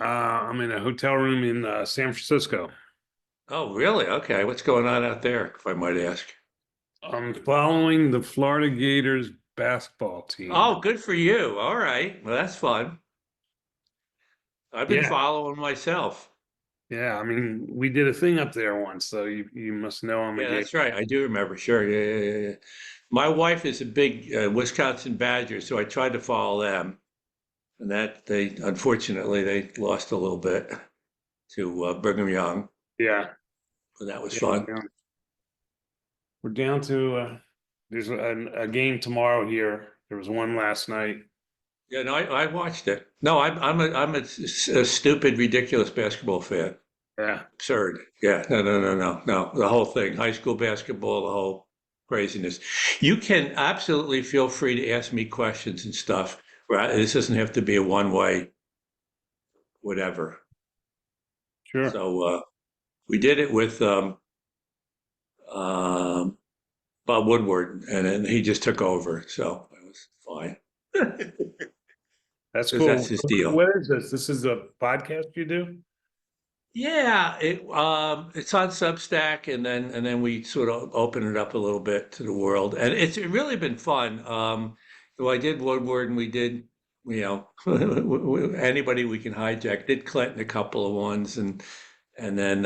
I'm in a hotel room in San Francisco. Oh, really? Okay. What's going on out there, if I might ask? I'm following the Florida Gators basketball team. Oh, good for you. All right. Well, that's fun. I've been Yeah, following myself. yeah. I mean, we did a thing up there once, so you must know I'm a Yeah, Gator. that's right. I do remember. Sure. Yeah. My wife is a big Wisconsin Badger, so I tried to follow them, and that they unfortunately they lost a little bit to Brigham Young, Yeah, but that was yeah. fun. We're down to there's a game tomorrow here. There was one last night. Yeah, no, I watched it. No, I'm a stupid, ridiculous basketball fan. Yeah, Absurd. Yeah. No. The whole thing, high school basketball, the whole craziness. You can absolutely feel free to ask me questions and stuff. Right? This doesn't have to be a one-way, whatever. sure. So we did it with um, Bob Woodward, and then he just took over. So it was fine That's because that's cool. his deal. What is this? This is a podcast you do? Yeah, it's on Substack, and then we sort of open it up a little bit to the world, and it's really been fun. So I did Woodward, and we did, you know, anybody we can hijack. Did Clinton a couple of ones, and then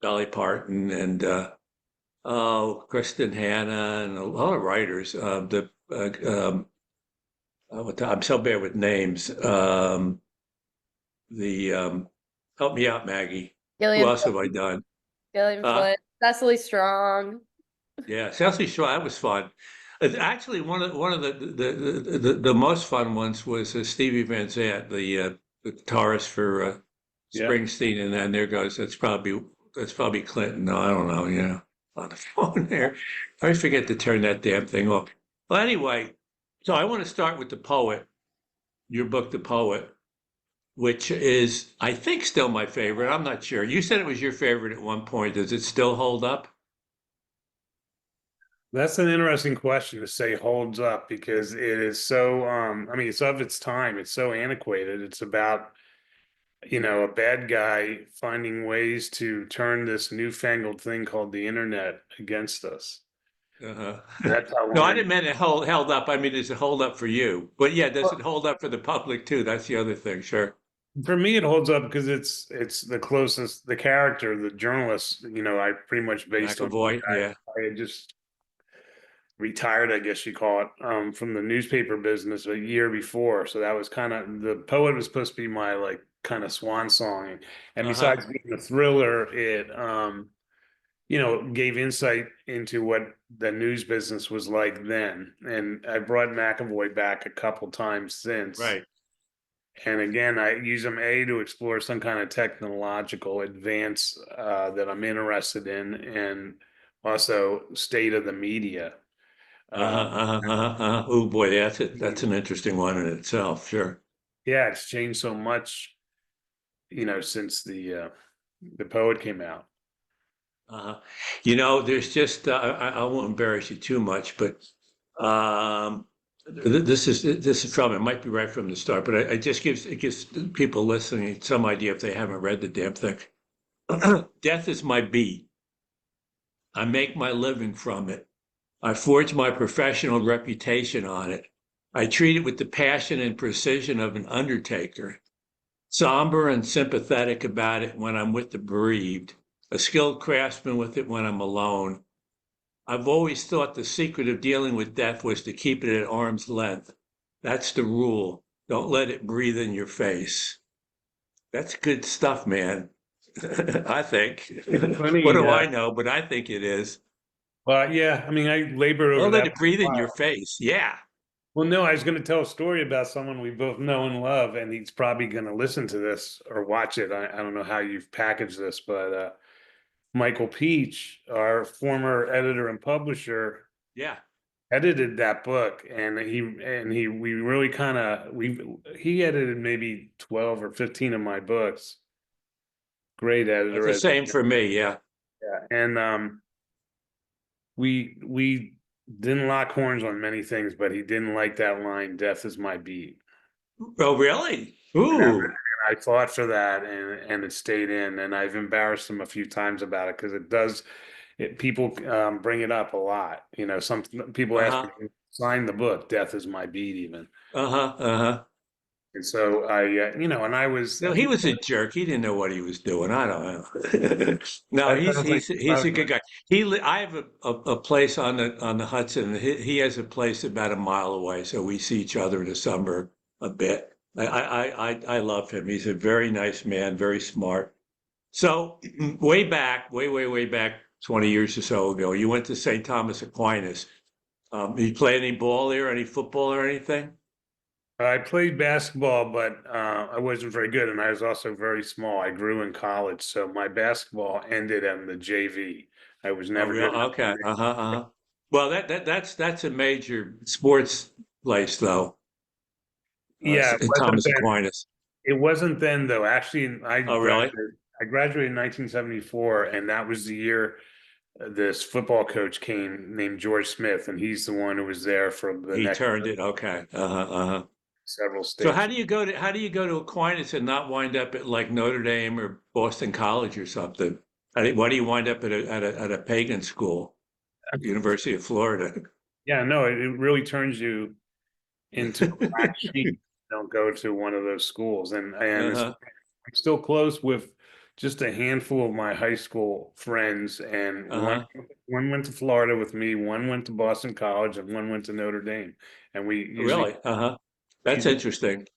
Dolly Parton and oh Kristen Hanna and a lot of writers. I'm so bad with names. The Help me out, Maggie. Who Gillian, else have I done? Gillian Huh? Flynn, Cecily Strong. Yeah, Southie Shore, that was fun. Actually, one of the most fun ones was Stevie Van Zandt, the guitarist for Yeah. Springsteen, and then there goes that's probably Clinton. No, I don't know. Yeah, on the phone there. I always forget to turn that damn thing off. Well, anyway, so I want to start with the poet, your book, The Poet, which is I think still my favorite. I'm not sure. You said it was your favorite at one point. Does it still hold up? That's an interesting question to say holds up because it is so I mean it's of its time. It's so antiquated. It's about, a bad guy finding ways to turn this newfangled thing called the internet against us. Uh-huh. That's how No, I long didn't mean it held up. I mean, does it hold up for you? But yeah, does well, it hold up for the public too? That's the other thing. Sure. for me it holds up because it's the closest the character, the journalist, I pretty much based on McAvoy. Yeah. I had just retired, I guess you call it, from the newspaper business a year before. So that was kind of the poet was supposed to be my like kind of swan song. And Uh-huh. besides being a thriller, it gave insight into what the news business was like then. And I brought McAvoy back a couple times since. Right. And again, I use them to explore some kind of technological advance that I'm interested in, and also state of the media. Uh-huh. Uh, Oh boy, that's it. That's an interesting one in itself. Sure. yeah, it's changed so much, since the poet came out. Uh-huh. There's just I won't embarrass you too much, but um, this is from it might be right from the start, but it just gives people listening some idea if they haven't read the damn thing. Death is my beat. I make my living from it. I forge my professional reputation on it. I treat it with the passion and precision of an undertaker, somber and sympathetic about it when I'm with the bereaved, a skilled craftsman with it when I'm alone. I've always thought the secret of dealing with death was to keep it at arm's length. That's the rule. Don't let it breathe in your face. That's good stuff, man. I think. It's What funny. do I know? But I think it is. Well, yeah, I mean, I labored over Don't let that it for a breathe in your while. face. Yeah. Well, no, I was going to tell a story about someone we both know and love, and he's probably going to listen to this or watch it. I don't know how you've packaged this, but Michael Peach, our former editor and publisher, Yeah. edited that book, and he we really kind of we he edited maybe 12 or 15 of my books. Great That's editor, the as same for me. Yeah. and we didn't lock horns on many things, but he didn't like that line, "Death is my beat." Oh, really? And Ooh. I fought for that and it stayed in, and I've embarrassed him a few times about it because it does. People bring it up a lot. Some people ask me, Uh-huh. sign the book, Death is My Beat, even. Uh-huh. Uh-huh. And so and No, I he think was a jerk. He didn't know what he was doing. I don't know. No, that he's sounds like he's he's a good guy. I have a place on the Hudson. He has a place about a mile away, so we see each other in the summer a bit. I love him. He's a very nice man, very smart. So way back, way back, 20 years or so ago, you went to St. Thomas Aquinas. You play any ball there, any football or anything? I played basketball, but I wasn't very good, and I was also very small. I grew in college, so my basketball ended in the JV. I was Oh, never real? good enough. Okay. Uh-huh. Uh-huh. Well, that's a major sports place though. Yeah, it wasn't Thomas then. Aquinas. It wasn't then though. Actually, Oh, really? I graduated in 1974, and that was the year this football coach came named George Smith, and he's the one who was there for the He next turned it. Okay. Uh-huh. Uh-huh. several So states. how do you go to Aquinas and not wind up at like Notre Dame or Boston College or something? Why do you wind up at a pagan school, University of Florida? Yeah, no, it really turns you into a black sheep. Don't go to one of those schools, Uh-huh. I'm still close with just a handful of my high school friends, and Uh-huh. one went to Florida with me, one went to Boston College, and one went to Notre Dame, and we Really? Uh-huh. That's usually interesting.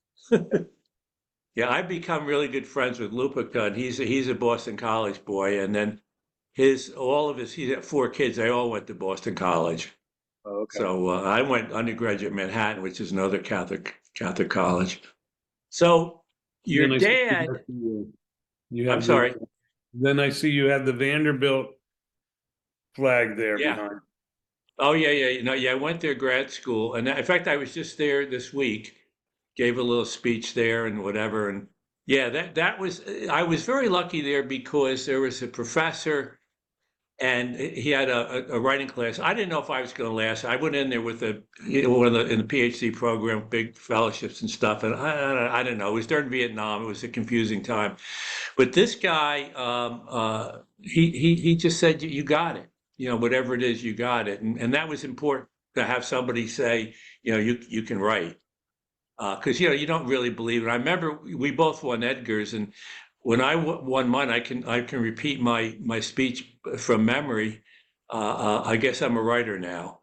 Yeah, I've become really good friends with Lupica, and he's a Boston College boy, and then he's got four kids. They all went to Boston College. oh, okay. So I went undergraduate at Manhattan, which is another Catholic college. So your Then I see dad, you I'm have the sorry, then I see you have the Vanderbilt flag there yeah. behind. Oh yeah. No, yeah. I went there grad school, and in fact, I was just there this week. Gave a little speech there and whatever, and yeah, that was. I was very lucky there because there was a professor and he had a writing class. I didn't know if I was going to last. I went in there with one of the in the PhD program, big fellowships and stuff, and I don't know. It was during Vietnam. It was a confusing time, but this guy, he just said, "You got it. Whatever it is, you got it," and that was important to have somebody say, you can write. Because you don't really believe it. I remember we both won Edgars, and when won mine, I can repeat my speech from memory. I guess I'm a writer now.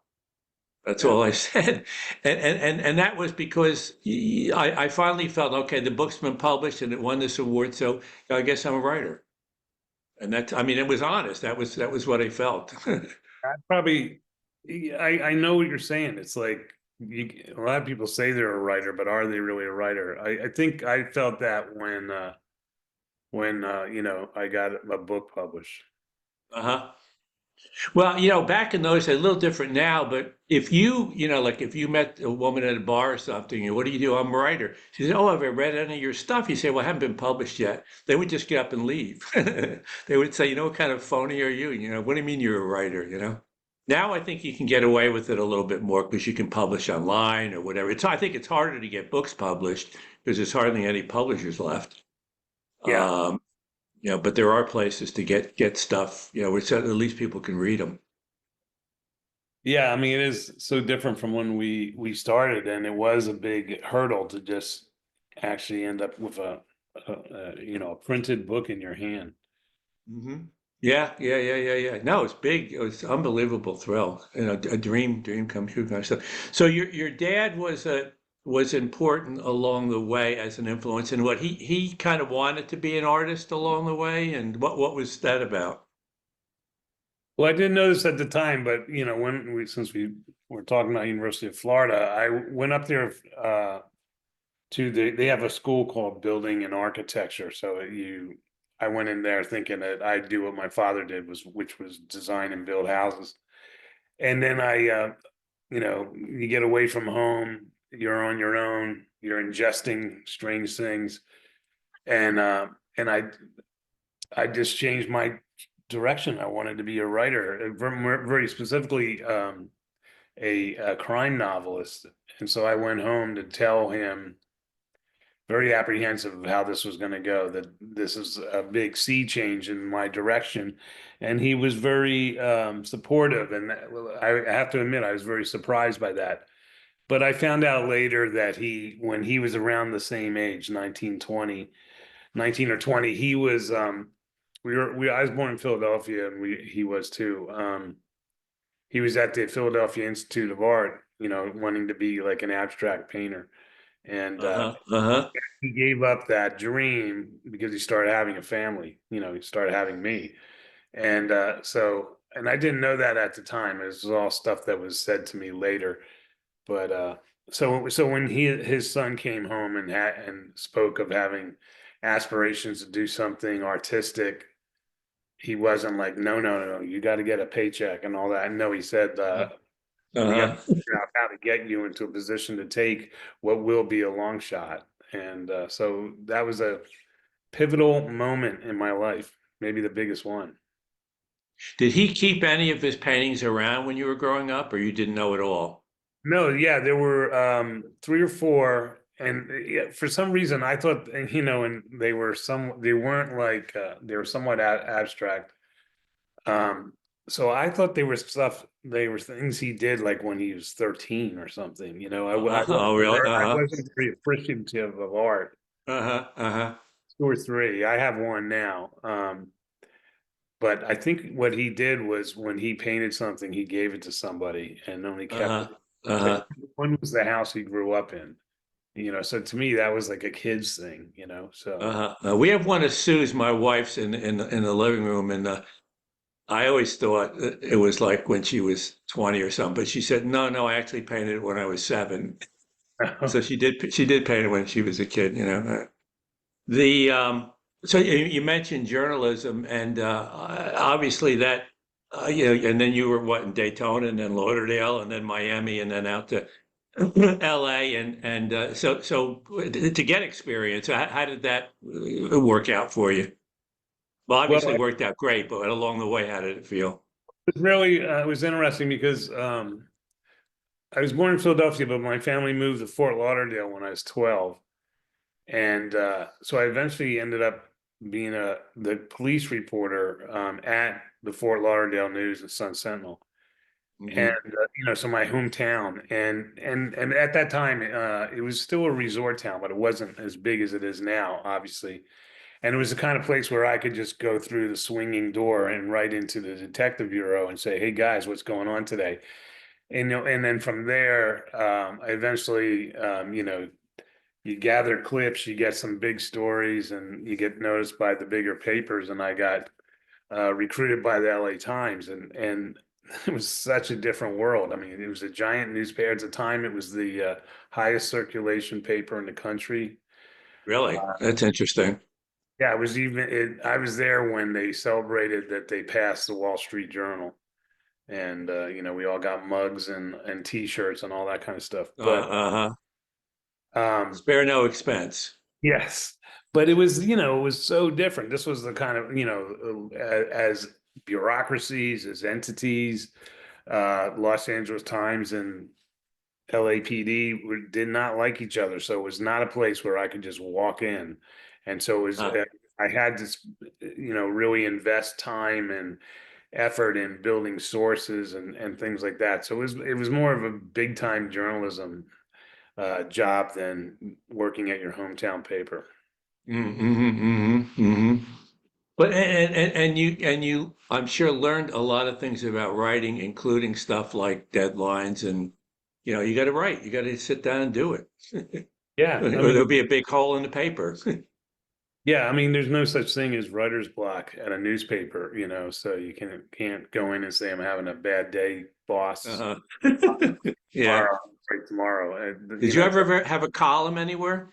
That's Yeah. all I said, and that was because I finally felt okay. The book's been published and it won this award, so I guess I'm a writer. And I mean, it was honest. That was what I felt. I probably, I know what you're saying. It's like a lot of people say they're a writer, but are they really a writer? I think I felt that when I got a book published. Uh-huh. Well, back in those days, a little different now, but like if you met a woman at a bar or something, what do you do? I'm a writer. She said, "Oh, have I read any of your stuff?" You say, "Well, I haven't been published yet." They would just get up and leave. They would say, "What kind of phony are you? What do you mean you're a writer?" Now I think you can get away with it a little bit more because you can publish online or whatever. I think it's harder to get books published because there's hardly any publishers left. Yeah. Um, but there are places to get stuff, where at least people can read them. Yeah, I mean, it is so different from when we started, and it was a big hurdle to just actually end up with a printed book in your hand. Hmm. Yeah. No, it's big. It was unbelievable thrill. A dream come true kind of stuff. So your dad was important along the way as an influence, and what he kind of wanted to be an artist along the way, and what was that about? Well, I didn't know this at the time, but when since we were talking about University of Florida, I went up there they have a school called Building and Architecture. So I went in there thinking that I'd do what my father did, which was design and build houses. And then you get away from home, you're on your own, you're ingesting strange things, and I just changed my direction. I wanted to be a writer, very specifically a crime novelist. And so I went home to tell him very apprehensive of how this was going to go, that this is a big sea change in my direction. And he was very supportive. And I have to admit, I was very surprised by that. But I found out later that when he was around the same age, 19 or 20, he was, I was born in Philadelphia and he was too. He was at the Philadelphia Institute of Art, wanting to be like an abstract painter. And Uh-huh. Uh-huh. he gave up that dream because he started having a family. He started having me. And and I didn't know that at the time. It was all stuff that was said to me later. But so when his son came home and spoke of having aspirations to do something artistic, he wasn't like, no, no, no, you got to get a paycheck and all that. No, he said, we got to Uh-huh. figure out how to get you into a position to take what will be a long shot. And so that was a pivotal moment in my life, maybe the biggest one. Did he keep any of his paintings around when you were growing up, or you didn't know at all? No, yeah, there were three or four, and yeah, for some reason I thought, and and they weren't like they were somewhat abstract. Um, so I thought they were things he did like when he was 13 or something. Oh, really? I Uh-huh. wasn't very appreciative of art. Uh-huh. Uh-huh. Two or three. I have one now. But I think what he did was when he painted something, he gave it to somebody and only kept it. Uh-huh. Like Uh-huh. one was the house he grew up in. So to me that was like a kid's thing. So Uh-huh. We have one of Sue's, my wife's, in the living room, and I always thought it was like when she was 20 or something, but she said, no, no, I actually painted it when I was 7. So she did paint it when she was a kid, you know. The so you mentioned journalism, and obviously that and then you were what, in Daytona, and then Lauderdale, and then Miami, and then out to L.A. and so to get experience, how did that work out for you? Well, well, obviously worked out great, but along the way, how did it feel? it was interesting because I was born in Philadelphia, but my family moved to Fort Lauderdale when I was 12. And so I eventually ended up being the police reporter at the Fort Lauderdale News and Sun Sentinel. And Hmm. so my hometown, and at that time, it was still a resort town, but it wasn't as big as it is now, obviously. And it was the kind of place where I could just go through the swinging door and right into the detective bureau and say, "Hey guys, what's going on today?" And then from there, I eventually, you gather clips, you get some big stories, and you get noticed by the bigger papers. And I got recruited by the LA Times, and it was such a different world. I mean, it was a giant newspaper at the time. It was the highest circulation paper in the country. Really? Uh, That's interesting. yeah, it was I was there when they celebrated that they passed the Wall Street Journal, and we all got mugs and T-shirts and all that kind of stuff. But Uh-huh. um, Spare no expense. yes, but it was so different. This was the kind of, as bureaucracies, as entities, Los Angeles Times and LAPD did not like each other. So it was not a place where I could just walk in. And so Uh, I had to, really invest time and effort in building sources and things like that. So it was more of a big time journalism job than working at your hometown paper. But and you I'm sure learned a lot of things about writing, including stuff like deadlines, and you got to write. You got to sit down and do it, Yeah, or I there'll mean, be a big hole in the paper. there's no such thing as writer's block at a newspaper, so you can't go in and say I'm having a bad day, boss. Uh-huh. Yeah. Tomorrow, right tomorrow. Did you ever have a column anywhere?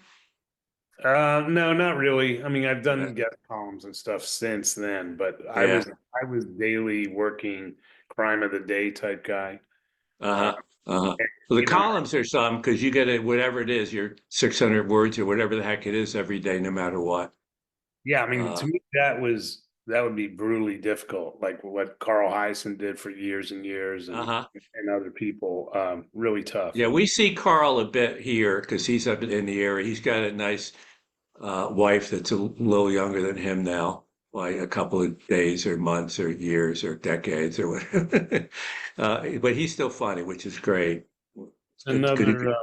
No, not really. I mean, I've done guest columns and stuff since then, but Yeah. I was daily working crime of the day type guy. Uh, Uh-huh. Uh-huh. and, Well, the you know, columns are some because you get it, whatever it is, your 600 words or whatever the heck it is every day, no matter what. yeah, I mean, Uh, to me, that was that would be brutally difficult, like what Carl Hyacin did for years and years, Uh-huh. and other people. Really tough. Yeah, we see Carl a bit here because he's up in the area. He's got a nice wife that's a little younger than him now, like a couple of days or months or years or decades or whatever. But he's still funny, which is great. It's good, good.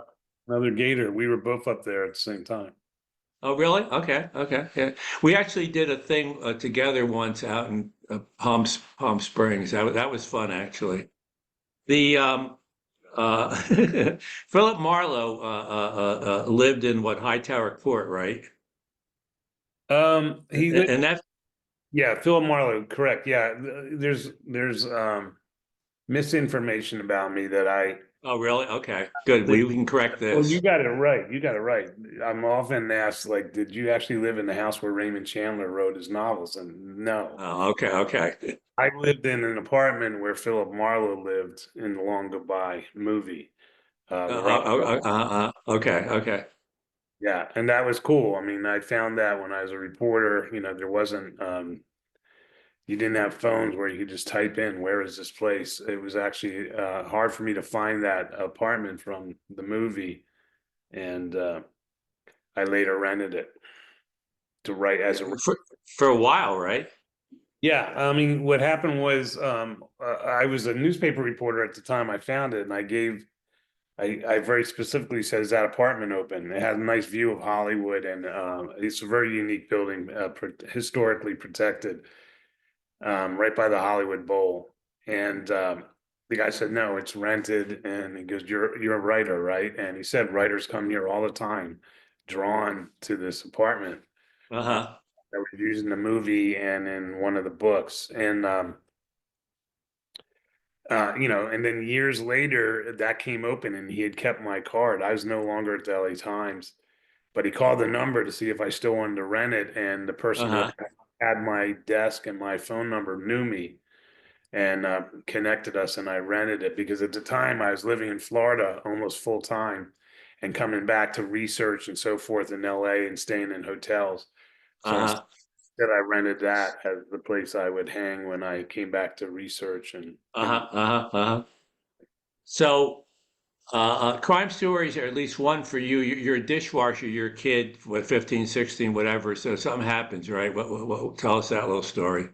Another Gator. We were both up there at the same time. Oh, really? Okay, okay. Yeah. We actually did a thing together once out in Palm Springs. That was fun, actually. The uh, Philip Marlowe lived in what Hightower Court, right? He And that. Yeah, Philip Marlowe, correct. Yeah, there's misinformation about me that I Oh, really? Okay, good. We can correct well, you this. got it right. You got it right. I'm often asked, like, did you actually live in the house where Raymond Chandler wrote his novels? And no, Oh, okay, okay. I lived in an apartment where Philip Marlowe lived in the Long Goodbye movie. The Rock. Okay, okay. Yeah, and that was cool. I mean, I found that when I was a reporter, there wasn't you didn't have phones where you could just type in where is this place. It was actually hard for me to find that apartment from the movie, and I later rented it to write as a. For a while, right? Yeah, I mean, what happened was I was a newspaper reporter at the time I found it, and I very specifically said, "Is that apartment open?" It had a nice view of Hollywood, and it's a very unique building, historically protected, right by the Hollywood Bowl. And the guy said, "No, it's rented." And he goes, "You're a writer, right?" And he said, "Writers come here all the time, drawn to this apartment uh, Uh-huh. that was used in the movie and in one of the books." And and then years later, that came open, and he had kept my card. I was no longer at the LA Times, but he called the number to see if I still wanted to rent it, and the person who Uh-huh. had my desk and my phone number knew me and connected us, and I rented it because at the time I was living in Florida almost full time and coming back to research and so forth in LA and staying in hotels. So Uh-huh. instead, I rented that as the place I would hang when I came back to research and Uh-huh. Uh-huh. Uh-huh. So crime stories are at least one for you. You're a dishwasher, you're a kid, what, 15, 16, whatever. So something happens, right? Tell us that little story.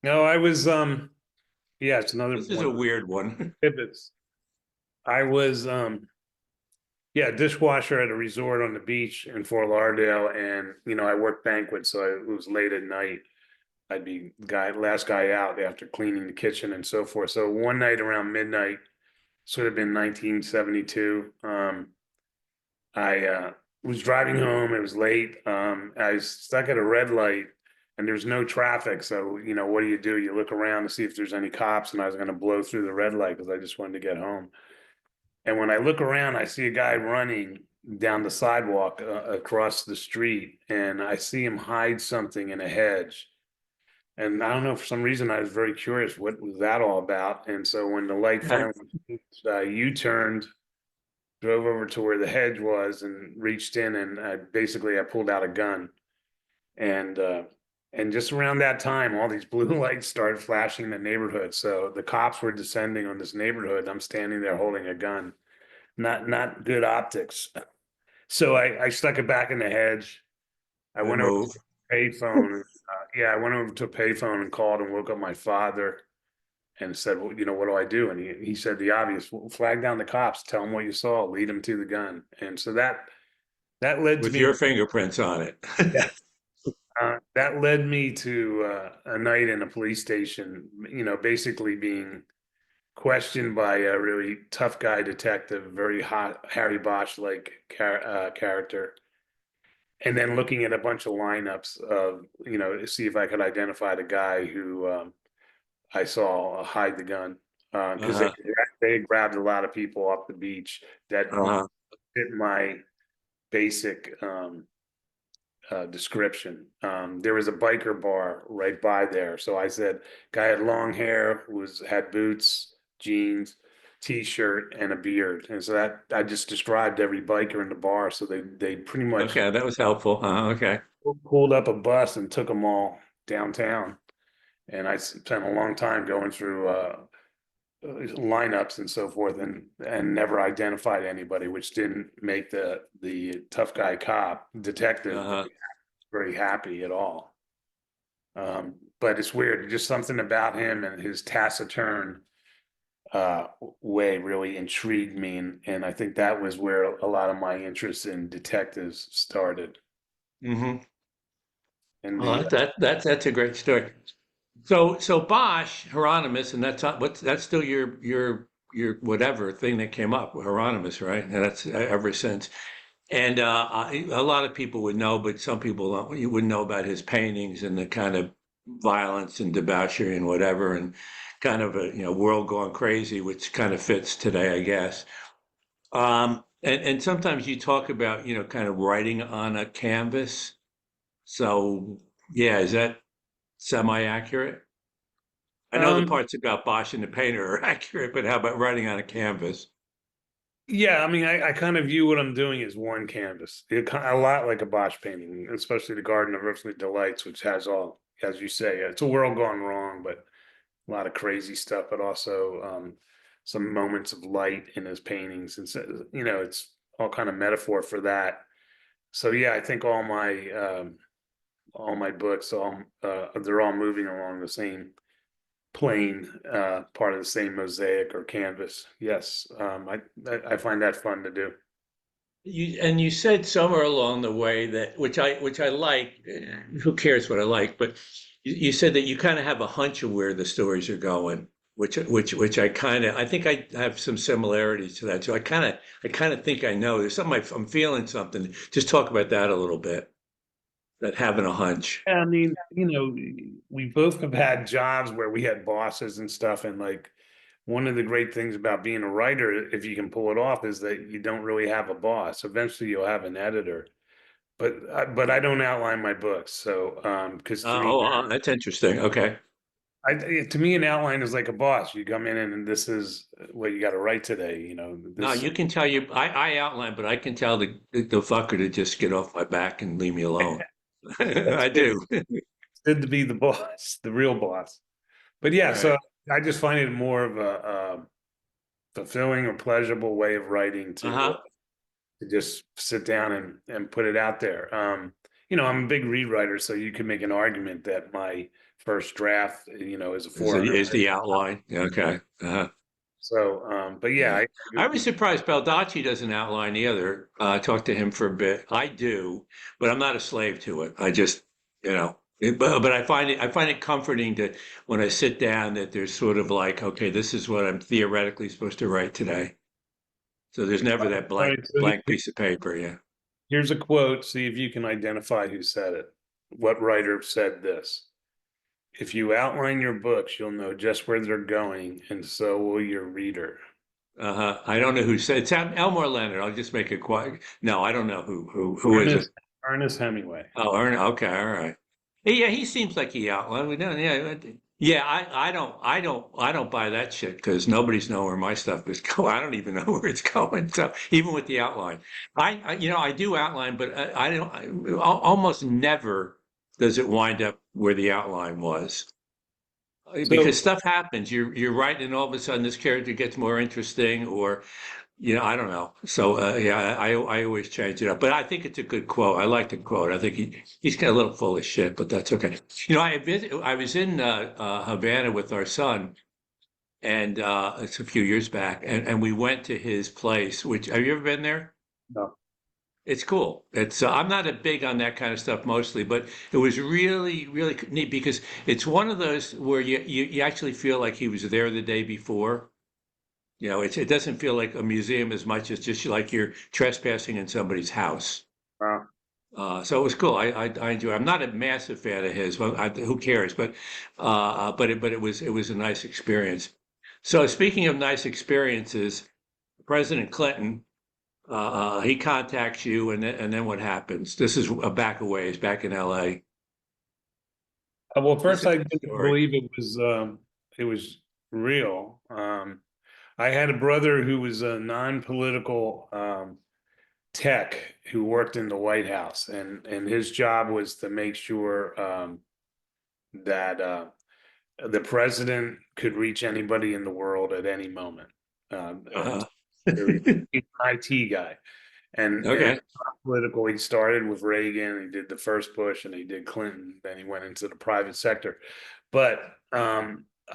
no, I was yeah, it's another This is one a of the weird one. pivots. I was yeah, dishwasher at a resort on the beach in Fort Lauderdale, and I worked banquets, so it was late at night. I'd be last guy out after cleaning the kitchen and so forth. So one night around midnight, sort of in 1972, I was driving home. It was late. I was stuck at a red light, and there's no traffic. So what do? You look around to see if there's any cops, and I was going to blow through the red light because I just wanted to get home. And when I look around, I see a guy running down the sidewalk across the street, and I see him hide something in a hedge. And I don't know, for some reason, I was very curious, what was that all about? And so when the light finally U-turned, drove over to where the hedge was and reached in, and I pulled out a gun. And just around that time, all these blue lights started flashing in the neighborhood. So the cops were descending on this neighborhood. I'm standing there holding a gun. Not good optics. So I stuck it back in the hedge. I Good went over to move. a payphone. Yeah, I went over to a payphone and called and woke up my father and said, "Well, what do I do?" And he said the obvious: "Well, flag down the cops, tell them what you saw, lead them to the gun." And so that led to With me. your fingerprints on it. Yeah, that led me to a night in a police station. Basically being questioned by a really tough guy detective, very hot Harry Bosch like character, and then looking at a bunch of lineups of to see if I could identify the guy who I saw hide the gun because Uh-huh. they grabbed a lot of people off the beach that Uh-huh. fit my basic description. There was a biker bar right by there, so I said, guy had long hair, had boots, jeans, t-shirt, and a beard, and so that I just described every biker in the bar. So they pretty much Okay, that was helpful. Okay. pulled up a bus and took them all. downtown. And I spent a long time going through lineups and so forth, and never identified anybody, which didn't make the tough guy cop detective Uh-huh. very happy at all. But it's weird, just something about him and his taciturn way really intrigued me, and I think that was where a lot of my interest in detectives started. Hmm. And Well, the that's a great story. So Bosch, Hieronymus, and that's still your whatever thing that came up, Hieronymus, right? And that's ever since. And a lot of people would know, but some people don't. You wouldn't know about his paintings and the kind of violence and debauchery and whatever, and kind of a world gone crazy, which kind of fits today, I guess. And sometimes you talk about kind of writing on a canvas. So yeah, is that semi-accurate? I know the um, parts about Bosch and the painter are accurate, but how about writing on a canvas? yeah, I mean, I kind of view what I'm doing as one canvas, a lot like a Bosch painting, especially the Garden of Earthly Delights, which has all, as you say, it's a world gone wrong, but a lot of crazy stuff, but also some moments of light in his paintings, and so it's all kind of metaphor for that. So yeah, I think all my books, all they're all moving along the same plane, part of the same mosaic or canvas. Yes, I find that fun to do. You said somewhere along the way that which I like. Who cares what I like? But you said that you kind of have a hunch of where the stories are going, which I think I have some similarities to that. So I kind of think I know. There's something I'm feeling something. Just talk about that a little bit. That having a hunch. I mean, we both have had jobs where we had bosses and stuff, and like one of the great things about being a writer, if you can pull it off, is that you don't really have a boss. Eventually, you'll have an editor, but I don't outline my books. So, because That's interesting. Okay. to me, an outline is like a boss. You come in and this is what you got to write today. No, This you can tell I outline, but I can tell the fucker to just get off my back and leave me alone. that's I good. do. It's good to be the boss, the real boss. But yeah, Right. so I just find it more of a fulfilling or pleasurable way of writing Uh-huh. to just sit down and put it out there. I'm a big rewriter, so you can make an argument that my first draft, is a Is 400. the outline. Okay. Uh-huh. So, but yeah, Yeah. I was surprised Baldacci doesn't outline either. I talked to him for a bit. I do, but I'm not a slave to it. I just, but I find it comforting to when I sit down that there's sort of like, okay, this is what I'm theoretically supposed to write today. So there's never that all blank right. So blank piece of paper. Yeah. here's a quote. See if you can identify who said it. What writer said this? If you outline your books, you'll know just where they're going, and so will your reader. Uh-huh. I don't know who said it's Elmore Leonard. I'll just make it quiet. No, I don't know who is it. Ernest Ernest Hemingway. Oh, Ern. Okay, all right. Yeah, he seems like he outlined. We don't. Yeah, yeah. I don't buy that shit because nobody's know where my stuff is going. I don't even know where it's going. So even with the outline, I do outline, but I don't. Almost never does it wind up where the outline was. Because So stuff happens. You're writing, and all of a sudden this character gets more interesting, or I don't know. So yeah, I always change it up. But I think it's a good quote. I like the quote. I think he's kind of a little full of shit, but that's okay. I was in Havana with our son, and it's a few years back, and we went to his place. Which have you ever been there? no. It's cool. I'm not a big on that kind of stuff mostly, but it was really, really neat because it's one of those where you actually feel like he was there the day before. It doesn't feel like a museum as much as just like you're trespassing in somebody's house. Wow. So it was cool. I enjoy. I'm not a massive fan of his. Well, who cares? But it was a nice experience. So speaking of nice experiences, President Clinton, he contacts you, and then what happens? This is back a ways, back in L.A. Well, This first is I the didn't story. believe it was real. I had a brother who was a non-political tech who worked in the White House, and his job was to make sure that the president could reach anybody in the world at any moment. Uh-huh. He's an IT guy, and Okay. political. He started with Reagan. He did the first Bush, and he did Clinton. Then he went into the private sector. But I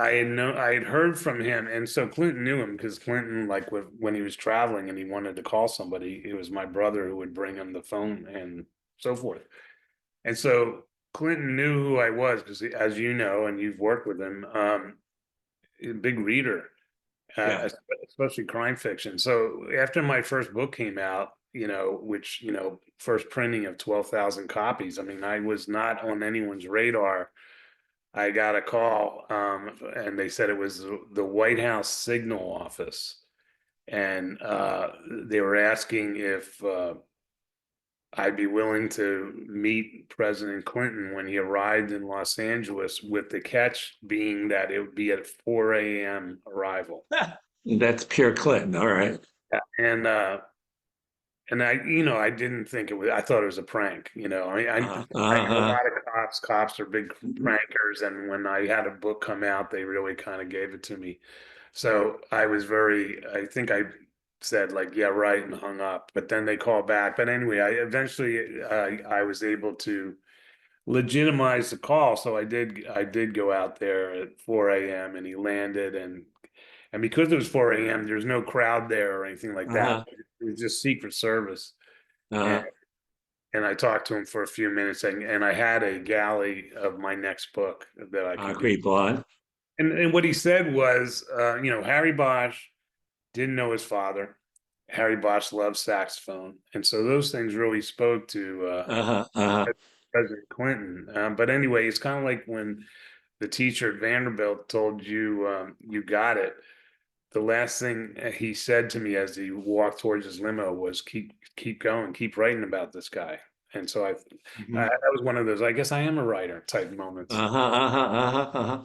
had heard from him, and so Clinton knew him because Clinton, like when he was traveling and he wanted to call somebody, it was my brother who would bring him the phone and so forth. And so Clinton knew who I was because, as you know, and you've worked with him, a big reader, Yeah. especially crime fiction. So after my first book came out, which first printing of 12,000 copies. I mean, I was not on anyone's radar. I got a call, and they said it was the White House signal office, and they were asking if I'd be willing to meet President Clinton when he arrived in Los Angeles, with the catch being that it would be at 4 a.m. arrival. That's pure Clinton. All right. Yeah. And I didn't think it was. I thought it was a prank. I know a Uh-huh. lot of cops. Cops are big prankers, and when I had a book come out, they really kind of gave it to me. So I was very. I think I said like, yeah, right, and hung up. But then they called back. But anyway, I eventually I was able to legitimize the call. So I did go out there at 4 a.m. and he landed, and because it was 4 a.m., there's no crowd there or anything like that. Uh-huh. It was just Secret Service. And Uh-huh. and I talked to him for a few minutes, and I had a galley of my next book that I could give. Concrete blonde. And what he said was, Harry Bosch didn't know his father. Harry Bosch loved saxophone, and so those things really spoke to Uh-huh. Uh-huh. President Clinton. But anyway, it's kind of like when the teacher at Vanderbilt told you you got it. The last thing he said to me as he walked towards his limo was, keep going, keep writing about this guy. And so Mhm. that was one of those, I guess I am a writer type moments. Uh-huh. Uh-huh. Uh-huh. Uh-huh.